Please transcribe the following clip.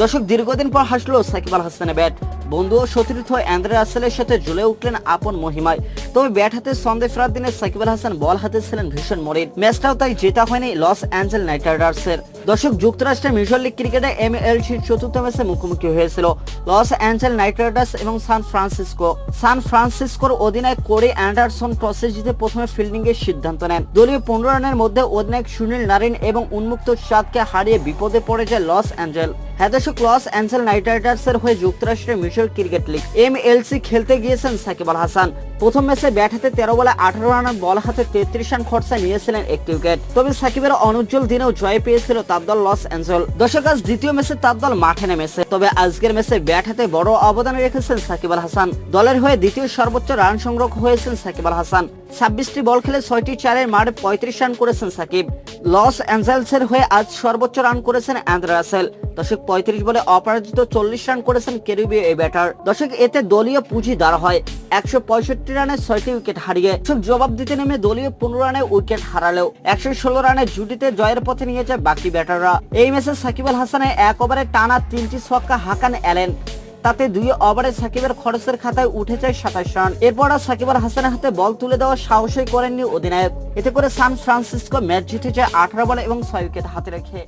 দর্শক দীর্ঘদিন পর হাসলো সাকিব আল হাসানের ব্যাট। বন্ধু ও সতীর্থ অ্যান্দ্রে রাসেলের সাথে জ্বলে উঠলেন আপন মহিমায়। তবে ব্যাট হাতে সন্দেহ ফেরার দিনে সাকিব আল হাসান বল হাতে ছিলেন ভীষণ মরিন। ম্যাচটাও তাই জেতা হয়নি লস অ্যাঞ্জেলস নাইট রাইডার্সের। দর্শক যুক্তরাষ্ট্রের মেজর লিগ ক্রিকেটে MLCর চতুর্থ ম্যাচে মুখোমুখি হয়েছিল লস অ্যাঞ্জেলস নাইট রাইডার্স এবং সান ফ্রান্সিসকোর অধিনায়ক কোরি অ্যান্ডারসন টসে জিতে প্রথমে ফিল্ডিং এর সিদ্ধান্ত নেন। দলীয় 15 রানের মধ্যে অধিনায়ক সুনীল নারিন এবং উন্মুক্ত চাঁদকে হারিয়ে বিপদে পড়ে যায় লস অ্যাঞ্জেলস। দর্শক লস অ্যাঞ্জেলস নাইট রাইডার্সের হয়ে যুক্তরাষ্ট্রের মেজর ক্রিকেট লিগ MLC খেলতে গিয়েছেন সাকিব আল হাসান। প্রথম ম্যাচে ব্যাট হাতে 13 বলে 18 রান, বল হাতে 33 রান খরচা নিয়েছিলেন একটি উইকেট। তবে সাকিবের অনুজ্জ্বল দিনেও জয় পেয়েছিল তার দল লস অ্যাঞ্জেলস। দর্শক আজ দ্বিতীয় ম্যাচে তার দল মাঠে নেমেছে। তবে আজকের ম্যাচে ব্যাট হাতে বড় অবদান রেখেছেন সাকিব আল হাসান। দলের হয়ে দ্বিতীয় সর্বোচ্চ রান সংগ্রহ হয়েছেন সাকিব আল হাসান। 26টি বল খেলে 6টি চারের মাঠে 35 রান করেছেন সাকিব। লস অ্যাঞ্জেলসের হয়ে আজ সর্বোচ্চ রান করেছেন অ্যান্দ্রে রাসেল। দর্শক 35 বলে অপরাজিত 40 রান করেছেন ক্যারিবীয় এই ব্যাটার। দর্শক এতে দলীয় পুঁজি দাঁড় হয় 165 রানে 6টি উইকেট হারিয়ে। জবাব দিতে নেমে দলীয় 15 রানে উইকেট হারালেও 116 রানের জুটিতে জয়ের পথে নিয়ে যায় বাকি ব্যাটাররা। এই ম্যাচে সাকিব আল হাসানের এক ওভারে টানা 3টি ছক্কা হাঁকান অ্যালেন। তাতে 2 ওভারে সাকিবের খরচের খাতায় উঠে যায় 27 রান। এরপর আর সাকিব আল হাসানের হাতে বল তুলে দেওয়ার সাহসই করেননি অধিনায়ক। এতে করে সান ফ্রান্সিসকো ম্যাচ জিতে যায় 18 বলে এবং 6 উইকেট হাতে রেখে।